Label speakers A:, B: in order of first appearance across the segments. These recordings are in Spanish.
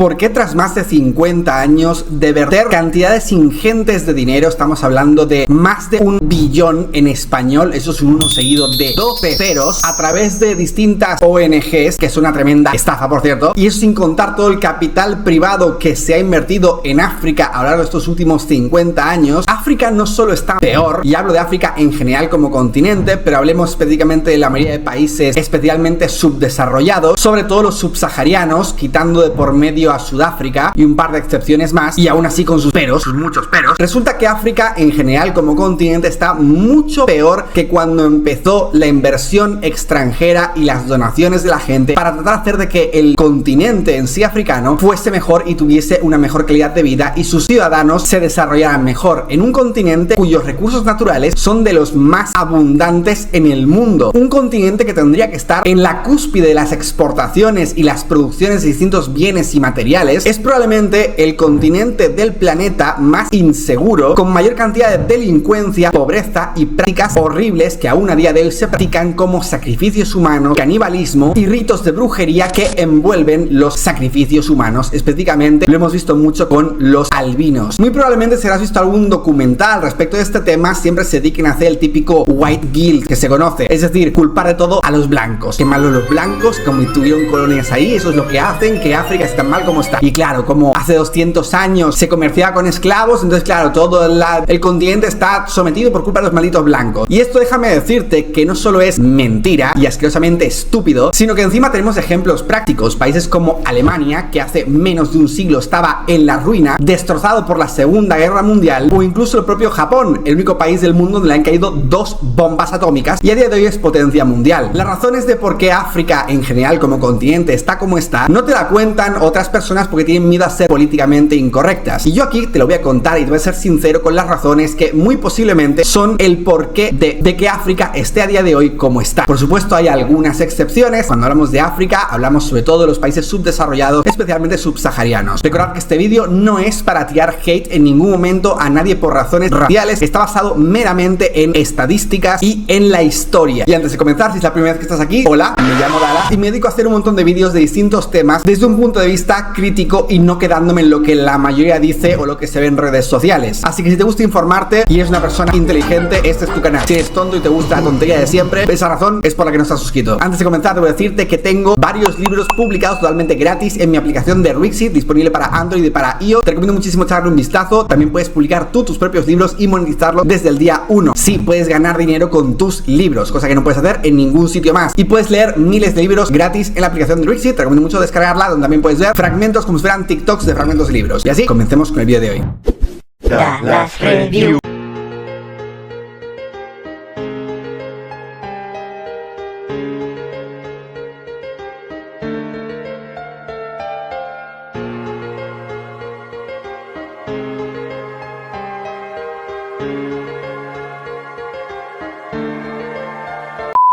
A: ¿Por qué tras más de 50 años de verter cantidades ingentes de dinero, estamos hablando de más de 1 billón en español, eso es un 1 seguido de 12 ceros, a través de distintas ONGs, que es una tremenda estafa por cierto, y eso sin contar todo el capital privado que se ha invertido en África a lo largo de estos últimos 50 años, África no solo está peor, y hablo de África en general como continente, pero hablemos específicamente de la mayoría de países especialmente subdesarrollados, sobre todo los subsaharianos, quitando de por medio a Sudáfrica y un par de excepciones más, y aún así con sus peros, sus muchos peros. Resulta que África en general como continente está mucho peor que cuando empezó la inversión extranjera y las donaciones de la gente para tratar de hacer de que el continente en sí africano fuese mejor y tuviese una mejor calidad de vida y sus ciudadanos se desarrollaran mejor en un continente cuyos recursos naturales son de los más abundantes en el mundo. Un continente que tendría que estar en la cúspide de las exportaciones y las producciones de distintos bienes y materiales. Es probablemente el continente del planeta más inseguro, con mayor cantidad de delincuencia, pobreza y prácticas horribles que aún a día de hoy se practican, como sacrificios humanos, canibalismo y ritos de brujería que envuelven los sacrificios humanos. Específicamente lo hemos visto mucho con los albinos. Muy probablemente si has visto algún documental respecto de este tema, siempre se dediquen a hacer el típico white guilt que se conoce, es decir, culpar de todo a los blancos. Que malos los blancos, como tuvieron colonias ahí, eso es lo que hacen que África esté mal como está. Y claro, como hace 200 años se comerciaba con esclavos, entonces claro, todo el continente está sometido por culpa de los malditos blancos. Y esto déjame decirte que no solo es mentira y asquerosamente estúpido, sino que encima tenemos ejemplos prácticos. Países como Alemania, que hace menos de un siglo estaba en la ruina, destrozado por la Segunda Guerra Mundial, o incluso el propio Japón, el único país del mundo donde le han caído 2 bombas atómicas y a día de hoy es potencia mundial. Las razones de por qué África en general como continente está como está no te la cuentan otras personas porque tienen miedo a ser políticamente incorrectas, y yo aquí te lo voy a contar y te voy a ser sincero con las razones que muy posiblemente son el porqué de que África esté a día de hoy como está. Por supuesto hay algunas excepciones. Cuando hablamos de África hablamos sobre todo de los países subdesarrollados, especialmente subsaharianos. Recordad que este vídeo no es para tirar hate en ningún momento a nadie por razones raciales, está basado meramente en estadísticas y en la historia. Y antes de comenzar, si es la primera vez que estás aquí, hola, me llamo Dala y me dedico a hacer un montón de vídeos de distintos temas desde un punto de vista crítico y no quedándome en lo que la mayoría dice o lo que se ve en redes sociales. Así que si te gusta informarte y eres una persona inteligente, este es tu canal. Si eres tonto y te gusta la tontería de siempre, esa razón es por la que no estás suscrito. Antes de comenzar, te voy a decirte que tengo varios libros publicados totalmente gratis en mi aplicación de Rixit, disponible para Android y para iOS. Te recomiendo muchísimo echarle un vistazo. También puedes publicar tú tus propios libros y monetizarlo desde el día 1. Sí, puedes ganar dinero con tus libros, cosa que no puedes hacer en ningún sitio más. Y puedes leer miles de libros gratis en la aplicación de Rixit. Te recomiendo mucho descargarla, donde también puedes ver fragmentos como si fueran TikToks de fragmentos de libros. Y así, comencemos con el vídeo de hoy.
B: Dalas Review.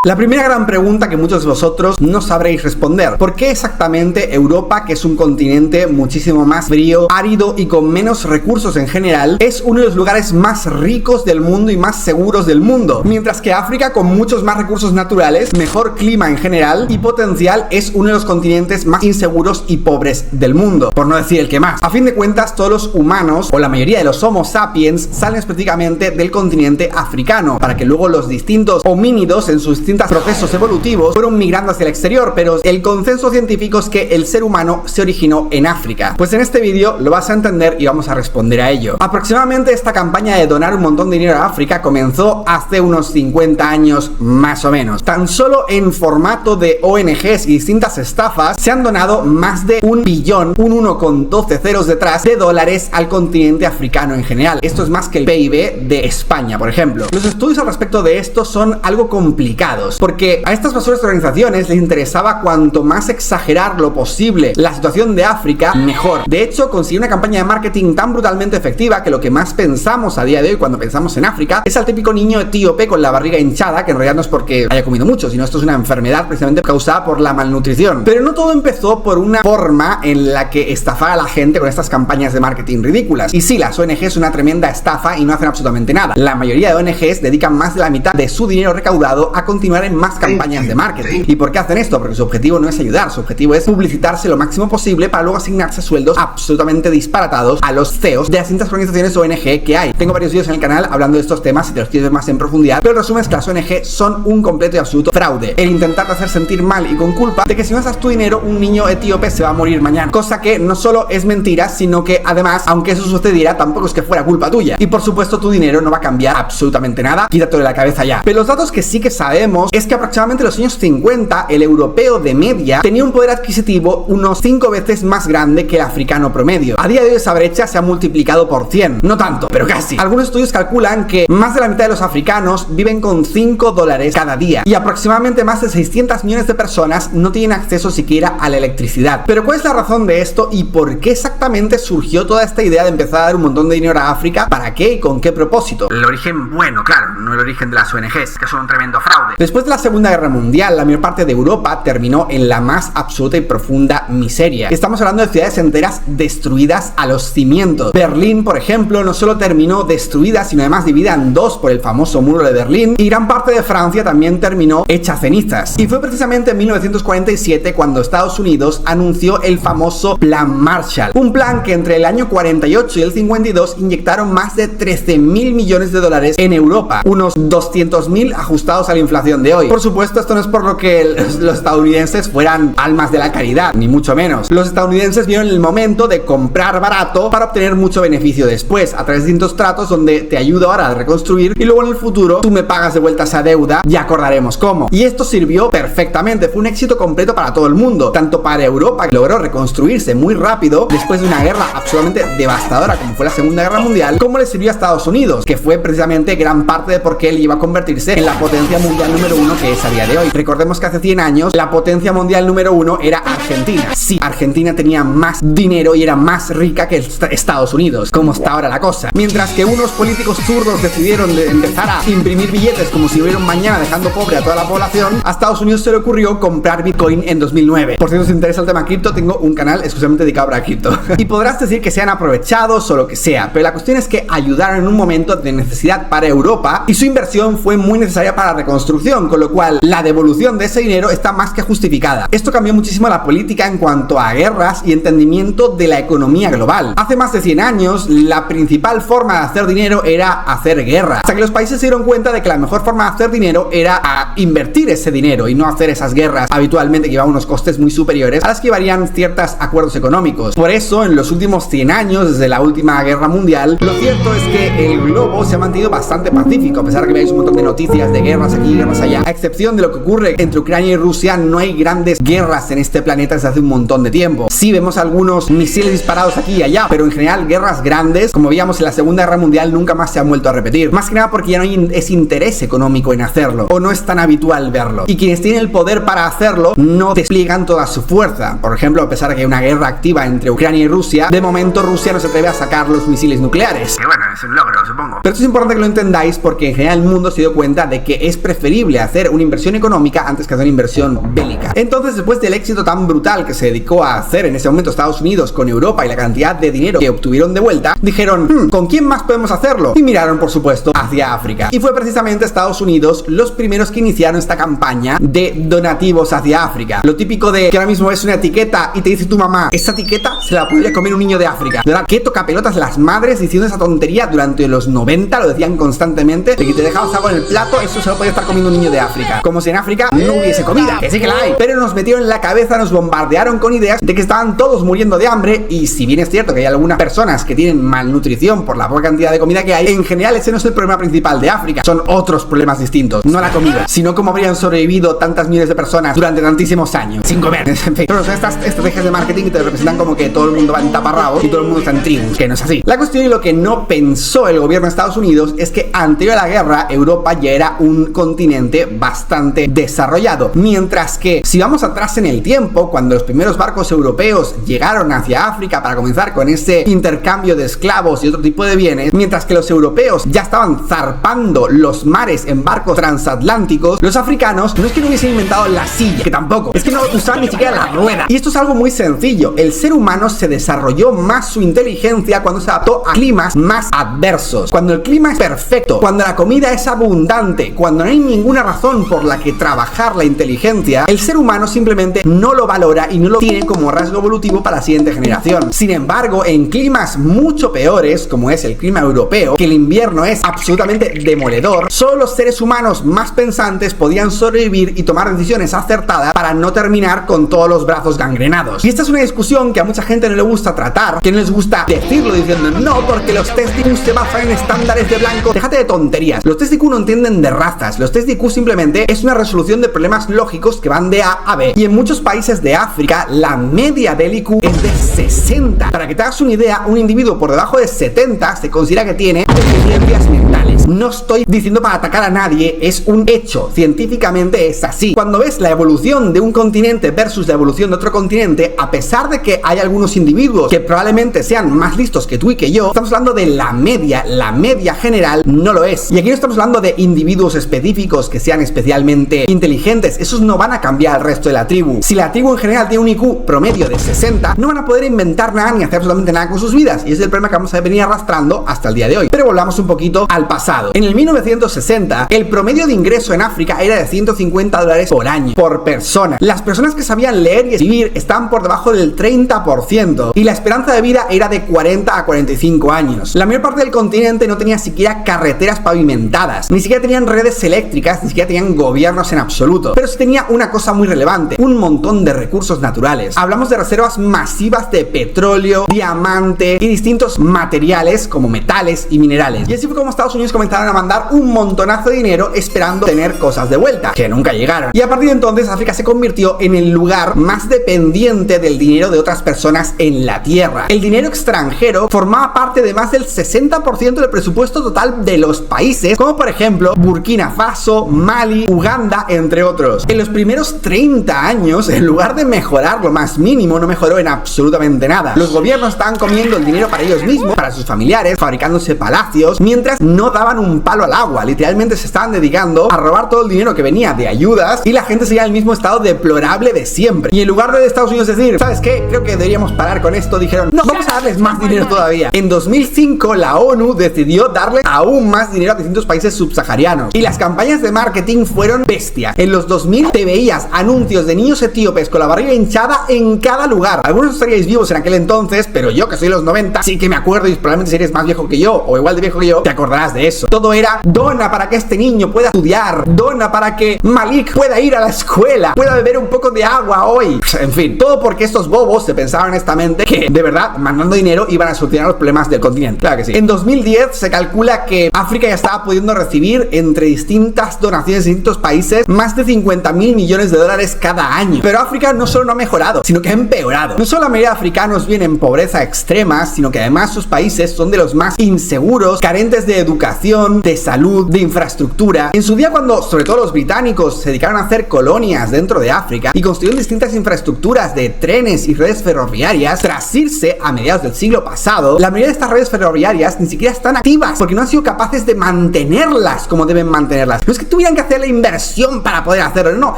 A: La primera gran pregunta que muchos de vosotros no sabréis responder: ¿por qué exactamente Europa, que es un continente muchísimo más frío, árido y con menos recursos en general, es uno de los lugares más ricos del mundo y más seguros del mundo? Mientras que África, con muchos más recursos naturales, mejor clima en general y potencial, es uno de los continentes más inseguros y pobres del mundo, por no decir el que más. A fin de cuentas, todos los humanos, o la mayoría de los Homo sapiens, salen específicamente del continente africano, para que luego los distintos homínidos en sus distintos procesos evolutivos fueron migrando hacia el exterior, pero el consenso científico es que el ser humano se originó en África. Pues en este vídeo lo vas a entender y vamos a responder a ello. Aproximadamente esta campaña de donar un montón de dinero a África comenzó hace unos 50 años más o menos. Tan solo en formato de ONGs y distintas estafas se han donado más de 1 billón, un 1 con 12 ceros detrás, de dólares al continente africano en general. Esto es más que el PIB de España, por ejemplo. Los estudios al respecto de esto son algo complicados, porque a estas basuras organizaciones les interesaba cuanto más exagerar lo posible la situación de África, mejor. De hecho, consiguió una campaña de marketing tan brutalmente efectiva que lo que más pensamos a día de hoy cuando pensamos en África es al típico niño etíope con la barriga hinchada, que en realidad no es porque haya comido mucho, sino esto es una enfermedad precisamente causada por la malnutrición. Pero no todo empezó por una forma en la que estafara a la gente con estas campañas de marketing ridículas. Y sí, las ONGs son una tremenda estafa y no hacen absolutamente nada. La mayoría de ONGs dedican más de la mitad de su dinero recaudado a continuar continuar en más campañas de marketing. ¿Y por qué hacen esto? Porque su objetivo no es ayudar, su objetivo es publicitarse lo máximo posible para luego asignarse sueldos absolutamente disparatados a los CEOs de las distintas organizaciones ONG que hay. Tengo varios vídeos en el canal hablando de estos temas y te los quiero ver más en profundidad, pero el resumen es que las ONG son un completo y absoluto fraude. El intentarte hacer sentir mal y con culpa de que si no das tu dinero, un niño etíope se va a morir mañana. Cosa que no solo es mentira, sino que además, aunque eso sucediera, tampoco es que fuera culpa tuya. Y por supuesto, tu dinero no va a cambiar absolutamente nada. Quítatelo de la cabeza ya. Pero los datos que sí que sabemos es que aproximadamente en los años 50, el europeo de media tenía un poder adquisitivo unos 5 veces más grande que el africano promedio. A día de hoy esa brecha se ha multiplicado por 100. No tanto, pero casi. Algunos estudios calculan que más de la mitad de los africanos viven con $5 cada día. Y aproximadamente más de 600 millones de personas no tienen acceso siquiera a la electricidad. Pero ¿cuál es la razón de esto y por qué exactamente surgió toda esta idea de empezar a dar un montón de dinero a África? ¿Para qué y con qué propósito? El origen bueno, claro, no el origen de las ONGs, que son un tremendo fraude. Después de la Segunda Guerra Mundial, la mayor parte de Europa terminó en la más absoluta y profunda miseria. Estamos hablando de ciudades enteras destruidas a los cimientos. Berlín, por ejemplo, no solo terminó destruida, sino además dividida en dos por el famoso muro de Berlín, y gran parte de Francia también terminó hecha cenizas. Y fue precisamente en 1947 cuando Estados Unidos anunció el famoso Plan Marshall, un plan que entre el año 48 y el 52 inyectaron más de 13.000 millones de dólares en Europa, unos 200.000 ajustados a la inflación de hoy. Por supuesto, esto no es por lo que los estadounidenses fueran almas de la caridad, ni mucho menos. Los estadounidenses vieron el momento de comprar barato para obtener mucho beneficio después, a través de distintos tratos donde te ayudo ahora a reconstruir y luego en el futuro tú me pagas de vuelta esa deuda, ya acordaremos cómo. Y esto sirvió perfectamente, fue un éxito completo para todo el mundo, tanto para Europa, que logró reconstruirse muy rápido después de una guerra absolutamente devastadora como fue la Segunda Guerra Mundial, como le sirvió a Estados Unidos, que fue precisamente gran parte de por qué él iba a convertirse en la potencia mundial número 1 que es a día de hoy. Recordemos que hace 100 años la potencia mundial número 1 era Argentina. Sí, Argentina tenía más dinero y era más rica que Estados Unidos, como está ahora la cosa. Mientras que unos políticos zurdos decidieron empezar a imprimir billetes como si hubiera un mañana dejando pobre a toda la población, a Estados Unidos se le ocurrió comprar Bitcoin en 2009. Por si os interesa el tema cripto, tengo un canal exclusivamente dedicado a cripto. Y podrás decir que se han aprovechados o lo que sea, pero la cuestión es que ayudaron en un momento de necesidad para Europa y su inversión fue muy necesaria para la reconstrucción, con lo cual la devolución de ese dinero está más que justificada. Esto cambió muchísimo la política en cuanto a guerras y entendimiento de la economía global. Hace más de 100 años, la principal forma de hacer dinero era hacer guerra, hasta que los países se dieron cuenta de que la mejor forma de hacer dinero era a invertir ese dinero y no hacer esas guerras habitualmente que llevaban unos costes muy superiores a las que llevarían ciertos acuerdos económicos. Por eso, en los últimos 100 años, desde la última guerra mundial, lo cierto es que el globo se ha mantenido bastante pacífico, a pesar de que veáis un montón de noticias de guerras aquí y guerras allá. A excepción de lo que ocurre entre Ucrania y Rusia, no hay grandes guerras en este planeta desde hace un montón de tiempo. Sí vemos algunos misiles disparados aquí y allá, pero en general guerras grandes, como veíamos en la Segunda Guerra Mundial, nunca más se han vuelto a repetir. Más que nada porque ya no hay ese interés económico en hacerlo, o no es tan habitual verlo. Y quienes tienen el poder para hacerlo no despliegan toda su fuerza. Por ejemplo, a pesar de que hay una guerra activa entre Ucrania y Rusia, de momento Rusia no se atreve a sacar los misiles nucleares. Que bueno, es un logro, supongo. Pero esto es importante que lo entendáis porque en general el mundo se dio cuenta de que es preferible hacer una inversión económica antes que hacer una inversión bélica. Entonces, después del éxito tan brutal que se dedicó a hacer en ese momento Estados Unidos con Europa y la cantidad de dinero que obtuvieron de vuelta, dijeron, ¿con quién más podemos hacerlo? Y miraron, por supuesto, hacia África. Y fue precisamente Estados Unidos los primeros que iniciaron esta campaña de donativos hacia África. Lo típico de que ahora mismo ves una etiqueta y te dice tu mamá, esa etiqueta se la podría comer un niño de África. De verdad, qué tocapelotas las madres diciendo esa tontería durante los 90, lo decían constantemente, de que te dejabas algo en el plato, eso se lo podía estar comiendo un niño de África. Como si en África no hubiese comida, que sí que la hay. Pero nos metieron en la cabeza, nos bombardearon con ideas de que estaban todos muriendo de hambre, y si bien es cierto que hay algunas personas que tienen malnutrición por la poca cantidad de comida que hay, en general ese no es el problema principal de África, son otros problemas distintos, no la comida, sino cómo habrían sobrevivido tantas miles de personas durante tantísimos años sin comer. En fin, pero son estas estrategias de marketing que te representan como que todo el mundo va en taparrabos y todo el mundo está en tribus, que no es así. La cuestión y lo que no pensó el gobierno de Estados Unidos es que anterior a la guerra, Europa ya era un continente bastante desarrollado, mientras que si vamos atrás en el tiempo, cuando los primeros barcos europeos llegaron hacia África para comenzar con ese intercambio de esclavos y otro tipo de bienes, mientras que los europeos ya estaban zarpando los mares en barcos transatlánticos, los africanos no es que no hubiesen inventado la silla, que tampoco, es que no usaban ni siquiera la rueda. Y esto es algo muy sencillo, el ser humano se desarrolló más su inteligencia cuando se adaptó a climas más adversos, cuando el clima es perfecto, cuando la comida es abundante, cuando no hay ninguna una razón por la que trabajar la inteligencia, el ser humano simplemente no lo valora y no lo tiene como rasgo evolutivo para la siguiente generación. Sin embargo, en climas mucho peores, como es el clima europeo, que el invierno es absolutamente demoledor, solo los seres humanos más pensantes podían sobrevivir y tomar decisiones acertadas para no terminar con todos los brazos gangrenados. Y esta es una discusión que a mucha gente no le gusta tratar, que no les gusta decirlo diciendo no, porque los test de IQ se basan en estándares de blanco. Déjate de tonterías. Los test de IQ no entienden de razas. Los test de IQ simplemente es una resolución de problemas lógicos que van de A a B. Y en muchos países de África, la media del IQ es de 60. Para que te hagas una idea, un individuo por debajo de 70 se considera que tiene deficiencias mentales. No estoy diciendo para atacar a nadie, es un hecho. Científicamente es así. Cuando ves la evolución de un continente versus la evolución de otro continente, a pesar de que hay algunos individuos que probablemente sean más listos que tú y que yo, estamos hablando de la media general no lo es. Y aquí no estamos hablando de individuos específicos que sean especialmente inteligentes, esos no van a cambiar al resto de la tribu. Si la tribu en general tiene un IQ promedio de 60, no van a poder inventar nada ni hacer absolutamente nada con sus vidas, y ese es el problema que vamos a venir arrastrando hasta el día de hoy. Pero volvamos un poquito al pasado. En el 1960, el promedio de ingreso en África era de $150 por año, por persona. Las personas que sabían leer y escribir estaban por debajo del 30%, y la esperanza de vida era de 40 a 45 años. La mayor parte del continente no tenía siquiera carreteras pavimentadas, ni siquiera tenían redes eléctricas, ni siquiera tenían gobiernos en absoluto. Pero sí tenía una cosa muy relevante: un montón de recursos naturales. Hablamos de reservas masivas de petróleo, diamante y distintos materiales como metales y minerales. Y así fue como Estados Unidos comenzaron a mandar un montonazo de dinero esperando tener cosas de vuelta, que nunca llegaron. Y a partir de entonces África se convirtió en el lugar más dependiente del dinero de otras personas en la Tierra. El dinero extranjero formaba parte de más del 60% del presupuesto total de los países, como por ejemplo Burkina Faso, Mali, Uganda, entre otros. En los primeros 30 años, en lugar de mejorar lo más mínimo, no mejoró en absolutamente nada. Los gobiernos estaban comiendo el dinero para ellos mismos, para sus familiares, fabricándose palacios, mientras no daban un palo al agua. Literalmente se estaban dedicando a robar todo el dinero que venía de ayudas, y la gente seguía en el mismo estado deplorable de siempre. Y en lugar de Estados Unidos decir, ¿sabes qué? Creo que deberíamos parar con esto, dijeron, no, vamos a darles más dinero todavía. En 2005 la ONU decidió darle aún más dinero a distintos países subsaharianos, y las campañas de marketing fueron bestias. En los 2000 te veías anuncios de niños etíopes con la barriga hinchada en cada lugar. Algunos estaríais vivos en aquel entonces, pero yo, que soy de los 90, sí que me acuerdo, y probablemente si eres más viejo que yo o igual de viejo que yo, te acordarás de eso. Todo era dona para que este niño pueda estudiar, dona para que Malik pueda ir a la escuela, pueda beber un poco de agua hoy. En fin, todo porque estos bobos se pensaban honestamente que de verdad mandando dinero iban a solucionar los problemas del continente. Claro que sí. En 2010 se calcula que África ya estaba pudiendo recibir entre distintas donaciones de distintos países más de 50.000 millones de dólares cada año. Pero África no solo no ha mejorado, sino que ha empeorado. No solo la mayoría de africanos viven en pobreza extrema, sino que además sus países son de los más inseguros, carentes de educación, de salud, de infraestructura. En su día, cuando sobre todo los británicos se dedicaron a hacer colonias dentro de África y construyeron distintas infraestructuras de trenes y redes ferroviarias, tras irse a mediados del siglo pasado, la mayoría de estas redes ferroviarias ni siquiera están activas porque no han sido capaces de mantenerlas como deben mantenerlas. No es que tuvieran que hacer la inversión para poder hacerlo, no,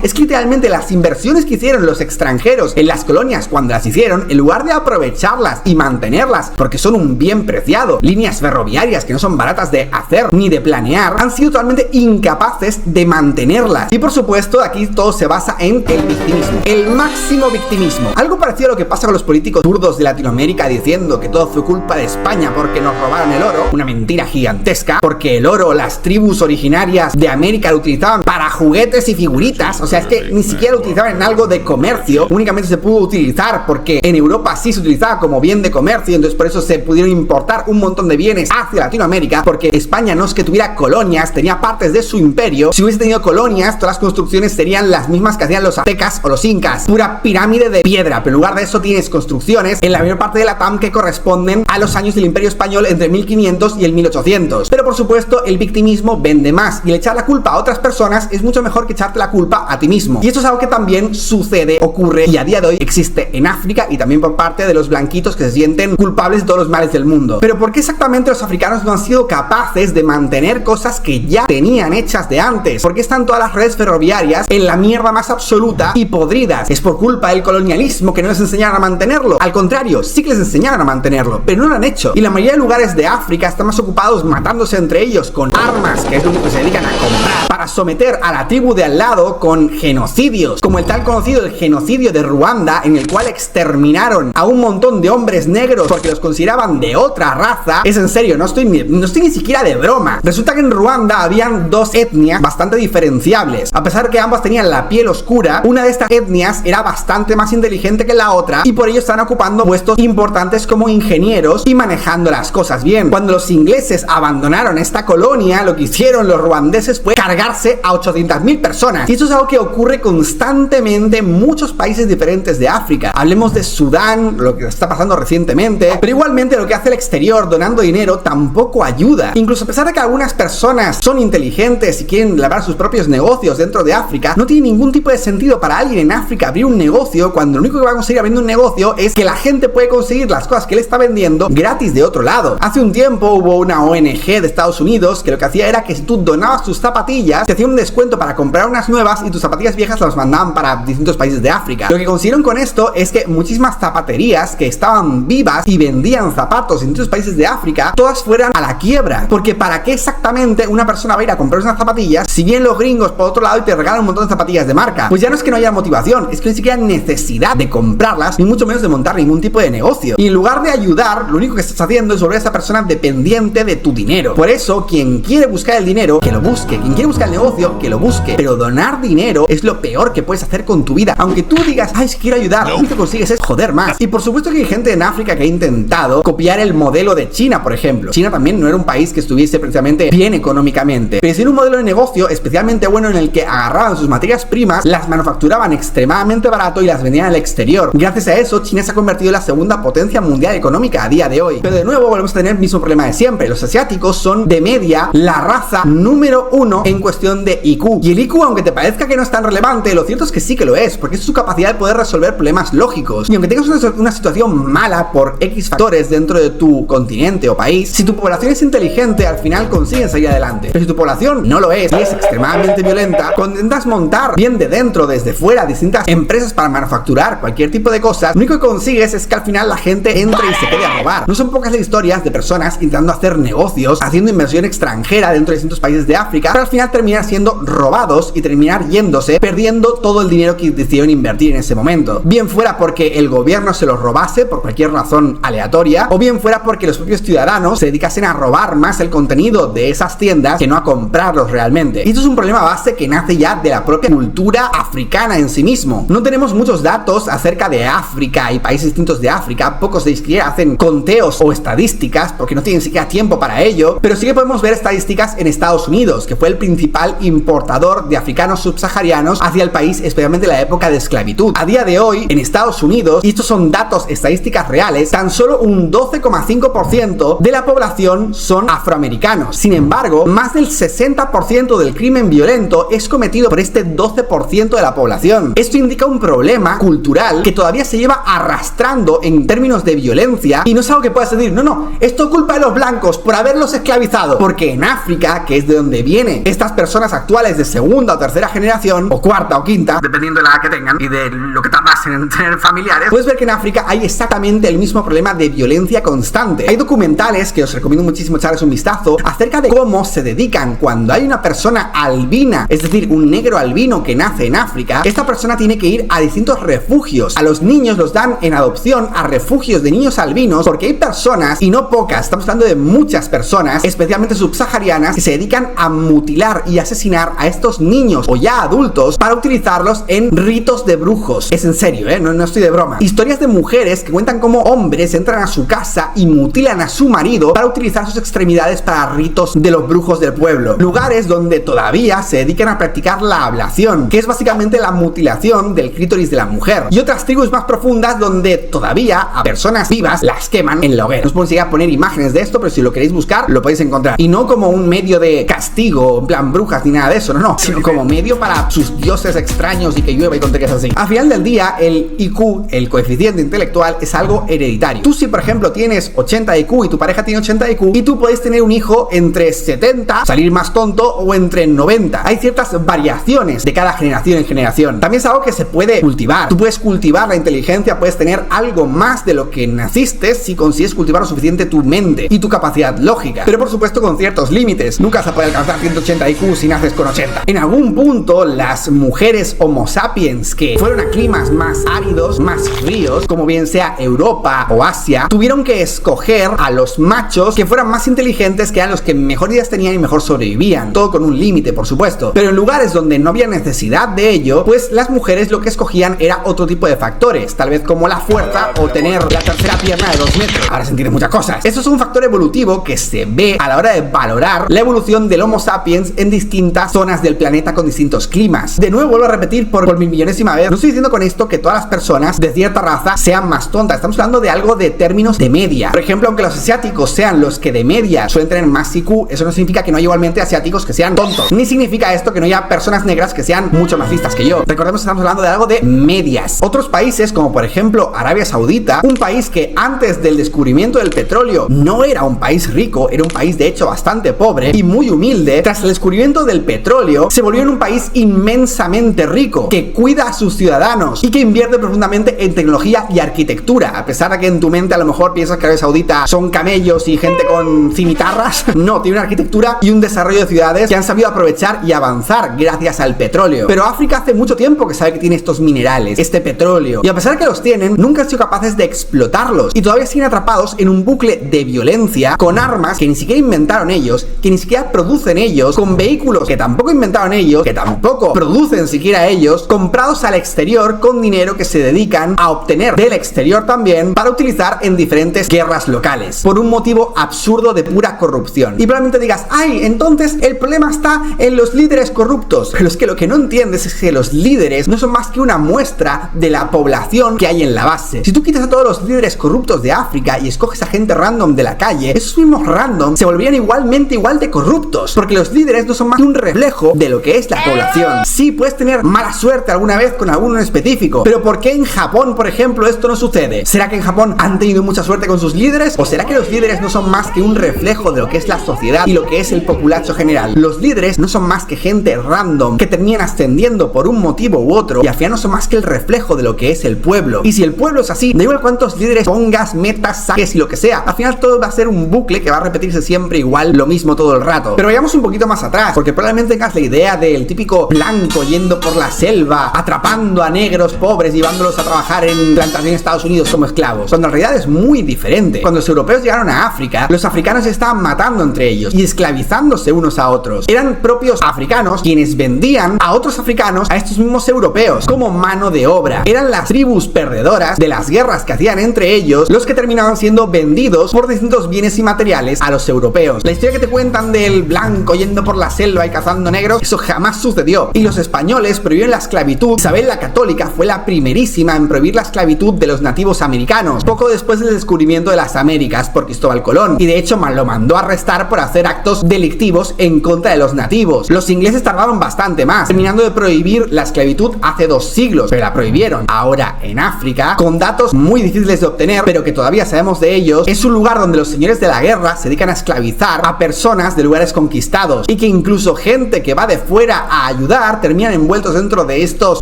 A: es que literalmente las inversiones que hicieron los extranjeros en las colonias cuando las hicieron, en lugar de aprovecharlas y mantenerlas porque son un bien preciado, líneas ferroviarias que no son baratas de hacer ni de planear, han sido totalmente incapaces de mantenerlas. Y por supuesto aquí todo se basa en el victimismo, el máximo victimismo. Algo parecido a lo que pasa con los políticos zurdos de Latinoamérica diciendo que todo fue culpa de España porque nos robaron el oro, una mentira gigantesca, porque el oro las tribus originarias de América lo utilizaban para juguetes y figuritas. O sea, es que ni siquiera lo utilizaban en algo de comercio, únicamente se pudo utilizar porque en Europa sí se utilizaba como bien de comercio, entonces por eso se pudieron importar un montón de bienes hacia Latinoamérica, porque España no es que tuviera colonias, tenía partes de su imperio. Si hubiese tenido colonias, todas las construcciones serían las mismas que hacían los aztecas o los incas, pura pirámide de piedra, pero en lugar de eso tienes construcciones en la mayor parte de la TAM que corresponden a los años del Imperio Español entre 1500 y el 1800. Pero por supuesto el victimismo vende más, y el echar la culpa a otras personas es mucho mejor que echarte la culpa a ti mismo. Y esto es algo que también sucede, ocurre y a día de hoy existe en África, y también por parte de los blanquitos que se sienten culpables de todos los males del mundo. Pero ¿por qué exactamente los africanos no han sido capaces de mantener cosas que ya tenían hechas de antes? ¿Por qué están todas las redes ferroviarias en la mierda más absoluta y podridas? ¿Es por culpa del colonialismo que no les enseñaron a mantenerlo? Al contrario, sí que les enseñaron a mantenerlo, pero no lo han hecho. Y la mayoría de lugares de África están más ocupados matándose entre ellos con armas, que es lo único que se dedican a comprar, para someter a la tribu de al lado con genocidios, como el tal conocido el genocidio de Ruanda, en el cual exterminaron a un montón de hombres negros porque los consideraban de otra raza. Es en serio, no estoy ni siquiera de broma. Resulta que en Ruanda habían dos etnias bastante diferenciables. A pesar que ambas tenían la piel oscura, una de estas etnias era bastante más inteligente que la otra y por ello están ocupando puestos importantes como ingenieros y manejando las cosas bien. Cuando los ingleses abandonaron esta colonia, lo que hicieron los ruandeses fue cargarse a 800.000 personas. Y esto es algo que ocurre constantemente en muchos países diferentes de África. Hablemos de Sudán, lo que está pasando recientemente, pero igualmente lo que hace el exterior donando dinero tampoco ayuda. Incluso a pesar de que algunas personas son inteligentes y quieren lavar sus propios negocios dentro de África, no tiene ningún tipo de sentido para alguien en África abrir un negocio cuando lo único que va a conseguir abriendo un negocio es que la gente puede conseguir las cosas que él está vendiendo gratis de otro lado. Hace un tiempo hubo una ONG de Estados Unidos que lo que hacía era que si tú donabas tus zapatillas, te hacía un descuento para comprar unas nuevas y tus zapatillas viejas las mandaban para distintos países de África. Lo que consiguieron con esto es que muchísimas zapaterías que estaban vivas y vendían zapatos en distintos países de África, todas fueran a la quiebra. Porque ¿para qué exactamente una persona va a ir a comprar unas zapatillas si vienen los gringos por otro lado y te regalan un montón de zapatillas de marca? Pues ya no es que no haya motivación, es que ni siquiera hay necesidad de comprarlas, ni mucho menos de montar ningún tipo de negocio. Y en lugar de ayudar, lo único que estás haciendo es volver a esa persona dependiente de tu dinero. Por eso, quien quiere buscar el dinero, que lo busque. Quien quiere buscar el negocio, que lo busque. Pero donar dinero es lo peor que puedes hacer con tu vida. Aunque tú digas, ay, si quiero ayudar, lo único que consigues es joder más. Y por supuesto que hay gente en África que ha intentado copiar el modelo de China, por ejemplo. China también no era un país que estuviese precisamente bien económicamente, pero sí era un modelo de negocio especialmente bueno en el que agarraban sus materias primas, las manufacturaban extremadamente barato y las vendían al exterior. Gracias a eso, China se ha convertido en la segunda potencia mundial económica a día de hoy. Pero de nuevo volvemos a tener el mismo problema de siempre. Los asiáticos son de media la raza número 1 en cuestión de IQ. Y el IQ, aunque te parezca que no es tan relevante, lo cierto es que sí que lo es, porque es su capacidad de poder resolver problemas lógicos. Y aunque tengas una situación mala por X factores dentro de tu continente o país, si tu población es inteligente, al final consiguen salir adelante. Pero si tu población no lo es y es extremadamente violenta, cuando intentas montar bien de dentro, desde fuera, distintas empresas para manufacturar cualquier tipo de cosas, lo único que consigues es que al final la gente entre y se quede a robar. No son pocas las historias de personas intentando hacer negocios, haciendo inversión extranjera dentro de distintos países de África, pero al final terminar siendo robados y terminar yéndose, perdiendo todo el dinero que decidieron invertir en ese momento. Bien fuera porque el gobierno se los robase por cualquier razón aleatoria, o bien fuera porque los propios ciudadanos se dedicasen a robar más el contenido de esas tiendas que no a comprarlos realmente. Y esto es un problema base que nace ya de la propia cultura africana en sí mismo. No tenemos muchos datos acerca de África y países distintos de África, pocos ni siquiera hacen conteos o estadísticas porque no tienen siquiera tiempo para ello, pero sí que podemos ver estadísticas en Estados Unidos, que fue el principal importador de africanos subsaharianos hacia el país, especialmente en la época de esclavitud. A día de hoy, en Estados Unidos, y estos son datos estadísticas reales, tan solo un 12,5% de la población son afroamericanos. Sin embargo, más del 60% del crimen violento es cometido por este 12% de la población. Esto indica un problema cultural que todavía se lleva arrastrando en términos de violencia, y no es algo que puedas decir, no, esto es culpa de los blancos por haberlos esclavizado, porque en África, que es de donde vienen estas personas actuales de segunda o tercera generación, o cuarta o quinta, dependiendo de la edad que tengan y de lo que tardasen en tener familiares, puedes ver que en África hay exactamente el mismo problema de violencia constante. Hay documentales que os recomiendo muchísimo echarles un vistazo acerca de cómo se dedican cuando hay una persona albina, es decir, un negro albino que nace en África. Esta persona tiene que ir a distintos refugios. A los niños los dan en adopción a refugios de niños albinos, porque hay personas, y no pocas, estamos hablando de muchas personas, especialmente subsaharianas, que se dedican a mutilar y asesinar a estos niños o ya adultos para utilizarlos en ritos de brujos. Es en serio, no estoy de broma. Historias de mujeres que cuentan cómo hombres entran a su casa y mutilan a su marido para utilizar sus extremidades para ritos de los brujos del pueblo. Lugares donde todavía se dedican a practicar la ablación, que es básicamente la mutilación del clítoris de la mujer. Y otras tribus más profundas donde todavía a personas vivas las queman en la hoguera. No os puedo llegar a poner imágenes de esto, pero si lo queréis buscar, lo podéis encontrar. Y no como un medio de castigo, en plan brujas ni nada de eso, no, sino como medio para sus dioses extraños y que llueva y tonterías así. Al final del día, el IQ, el coeficiente intelectual, es algo hereditario. Tú si por ejemplo tienes 80 IQ y tu pareja tiene 80 IQ, y tú puedes tener un hijo entre 70, salir más tonto, o entre 90. Hay ciertas variaciones de cada generación en generación. También es algo que se puede cultivar. Tú puedes cultivar la inteligencia, puedes tener algo más de lo que naciste si consigues cultivar lo suficiente tu mente y tu capacidad lógica. Pero por supuesto con ciertos límites. Nunca vas a poder alcanzar 180 IQ IQ si naces con 80. En algún punto, las mujeres Homo sapiens que fueron a climas más áridos, más fríos, como bien sea Europa o Asia, tuvieron que escoger a los machos que fueran más inteligentes, que eran los que mejor ideas tenían y mejor sobrevivían. Todo con un límite, por supuesto. Pero en lugares donde no había necesidad de ello, pues las mujeres lo que escogían era otro tipo de factores, tal vez como la fuerza o tener la tercera pierna de 2 metros. Ahora se entiende muchas cosas. Esto es un factor evolutivo que se ve a la hora de valorar la evolución del Homo sapiens en distintas zonas del planeta con distintos climas. De nuevo, vuelvo a repetir por millonesima vez, no estoy diciendo con esto que todas las personas de cierta raza sean más tontas. Estamos hablando de algo de términos de media. Por ejemplo, aunque los asiáticos sean los que de media suelen tener más IQ, eso no significa que no haya igualmente asiáticos que sean tontos. Ni significa esto que no haya personas negras que sean mucho más listas que yo. Recordemos que estamos hablando de algo de medias. Otros países, como por ejemplo Arabia Saudita, un país que antes del descubrimiento del petróleo no era un país rico, era un país de hecho bastante pobre y muy humilde, tras el descubrimiento del petróleo se volvió en un país inmensamente rico, que cuida a sus ciudadanos y que invierte profundamente en tecnología y arquitectura. A pesar de que en tu mente a lo mejor piensas que Arabia Saudita son camellos y gente con cimitarras, no, tiene una arquitectura y un desarrollo de ciudades que han sabido aprovechar y avanzar gracias al petróleo. Pero África hace mucho tiempo que sabe que tiene estos minerales, este petróleo, y a pesar de que los tienen, nunca han sido capaces de explotarlos y todavía siguen atrapados en un bucle de violencia con armas que ni siquiera inventaron ellos, que ni siquiera producen ellos, con vehículos que tampoco inventaron ellos, que tampoco producen siquiera ellos, comprados al exterior con dinero que se dedican a obtener del exterior también para utilizar en diferentes guerras locales, por un motivo absurdo de pura corrupción. Y probablemente digas, ay, entonces el problema está en los líderes corruptos. Pero es que lo que no entiendes es que los líderes no son más que una muestra de la población que hay en la base. Si tú quitas a todos los líderes corruptos de África y escoges a gente random de la calle, esos mismos random se volverían igualmente igual de corruptos, porque los líderes no son más que un reflejo de lo que es la población. Sí, puedes tener mala suerte alguna vez con alguno en específico, pero ¿por qué en Japón, por ejemplo, esto no sucede? ¿Será que en Japón han tenido mucha suerte con sus líderes? ¿O será que los líderes no son más que un reflejo de lo que es la sociedad y lo que es el populacho general? Los líderes no son más que gente random que terminan ascendiendo por un motivo u otro y al final no son más que el reflejo de lo que es el pueblo. Y si el pueblo es así, da igual cuántos líderes pongas, metas, saques y lo que sea, al final todo va a ser un bucle que va a repetirse siempre igual, lo mismo todo el rato. Pero vayamos un poquito más atrás, porque probablemente tengas la idea del típico blanco yendo por la selva, atrapando a negros pobres, llevándolos a trabajar en plantaciones de Estados Unidos como esclavos, cuando en realidad es muy diferente. Cuando los europeos llegaron a África, los africanos se estaban matando entre ellos y esclavizándose unos a otros. Eran propios africanos quienes vendían a otros africanos a estos mismos europeos como mano de obra. Eran las tribus perdedoras de las guerras que hacían entre ellos los que terminaban siendo vendidos por distintos bienes y materiales a los europeos. La historia que te cuentan del blanco yendo por la selva y cazando negros, eso jamás sucedió. Y los españoles prohibieron la esclavitud. Isabel la Católica fue la primerísima en prohibir la esclavitud de los nativos americanos, poco después del descubrimiento de las Américas por Cristóbal Colón, y de hecho lo mandó a arrestar por hacer actos delictivos en contra de los nativos. Los ingleses tardaron bastante más, terminando de prohibir la esclavitud hace 2 siglos, pero la prohibieron. Ahora, en África, con datos muy difíciles de obtener, pero que todavía sabemos de ellos, es un lugar donde los señores de la guerra se dedican a esclavizar a personas de lugares conquistados, y que incluso gente que va de fuera a ayudar terminan envueltos dentro de estos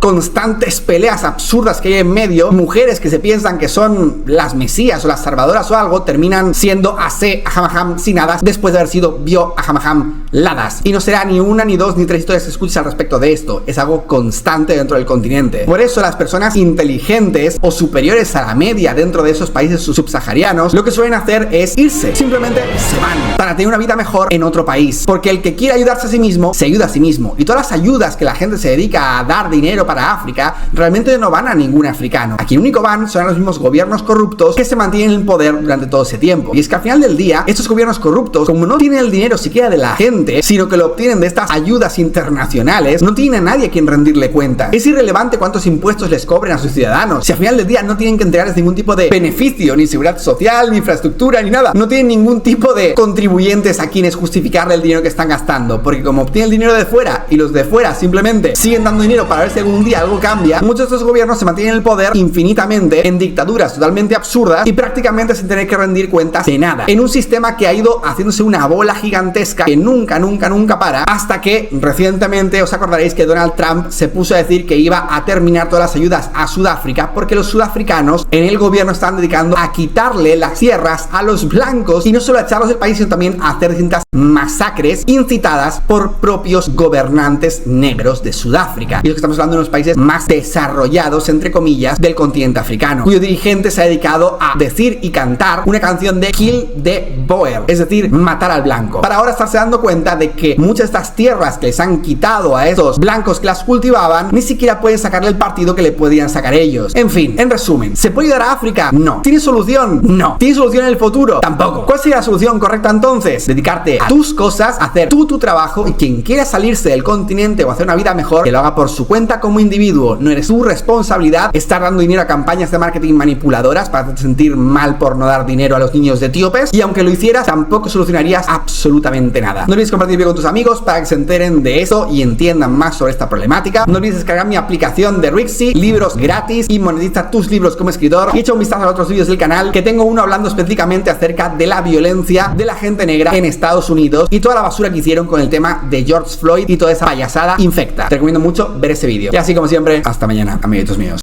A: constantes peleas absurdas que hay en medio. Mujeres que se piensan que son las mesías o las salvadoras o algo, terminan siendo Aham sinadas después de haber sido Aham ladas. Y no será ni una, ni 2, ni 3 historias que escuches al respecto de esto. Es algo constante dentro del continente. Por eso las personas inteligentes o superiores a la media dentro de esos países subsaharianos, lo que suelen hacer es irse. Simplemente se van para tener una vida mejor en otro país. Porque el que quiere ayudarse a sí mismo, se ayuda a sí mismo. Y todas las ayudas que la gente se dedica a dar dinero para África, realmente no van a ningún africano. Aquí el único van son a los mismos gobiernos corruptos que se mantienen en el poder durante todo ese tiempo. Y es que al final del día, estos gobiernos corruptos, como no tienen el dinero siquiera de la gente, sino que lo obtienen de estas ayudas internacionales, no tienen a nadie a quien rendirle cuenta. Es irrelevante cuántos impuestos les cobren a sus ciudadanos. Si al final del día no tienen que entregarles ningún tipo de beneficio, ni seguridad social, ni infraestructura, ni nada. No tienen ningún tipo de contribuyentes a quienes justificarle el dinero que están gastando. Porque como obtienen el dinero de fuera y los de fuera simplemente siguen dando dinero para ver si algún día algo cambia, muchos de estos gobiernos se mantienen en el poder infinitamente, en dictaduras totalmente absurdas y prácticamente sin tener que rendir cuentas de nada. En un sistema que ha ido haciéndose una bola gigantesca que nunca para, hasta que recientemente os acordaréis que Donald Trump se puso a decir que iba a terminar todas las ayudas a Sudáfrica porque los sudafricanos en el gobierno están dedicando a quitarle las tierras a los blancos y no solo a echarlos del país, sino también a hacer distintas masacres incitadas lideradas por propios gobernantes negros de Sudáfrica. Y es que estamos hablando de los países más desarrollados, entre comillas, del continente africano, cuyo dirigente se ha dedicado a decir y cantar una canción de Kill the Boer, es decir, matar al blanco, para ahora estarse dando cuenta de que muchas de estas tierras que les han quitado a estos blancos que las cultivaban, ni siquiera pueden sacarle el partido que le podían sacar ellos. En fin, en resumen, ¿se puede ayudar a África? No. ¿Tiene solución? No. ¿Tiene solución en el futuro? Tampoco. ¿Cuál sería la solución correcta entonces? Dedicarte a tus cosas, hacer tú tu trabajo, y quien quiera salirse del continente o hacer una vida mejor, que lo haga por su cuenta como individuo. No eres tu responsabilidad estar dando dinero a campañas de marketing manipuladoras para hacerte sentir mal por no dar dinero a los niños de etíopes, y aunque lo hicieras, tampoco solucionarías absolutamente nada. No olvides compartir el vídeo con tus amigos para que se enteren de esto y entiendan más sobre esta problemática. No olvides descargar mi aplicación de Rixi, libros gratis, y monetiza tus libros como escritor. Y echa un vistazo a otros vídeos del canal, que tengo uno hablando específicamente acerca de la violencia de la gente negra en Estados Unidos y toda la basura que hicieron con el tema de George Floyd y toda esa payasada infecta. Te recomiendo mucho ver ese vídeo. Y así como siempre, hasta mañana, amiguitos míos.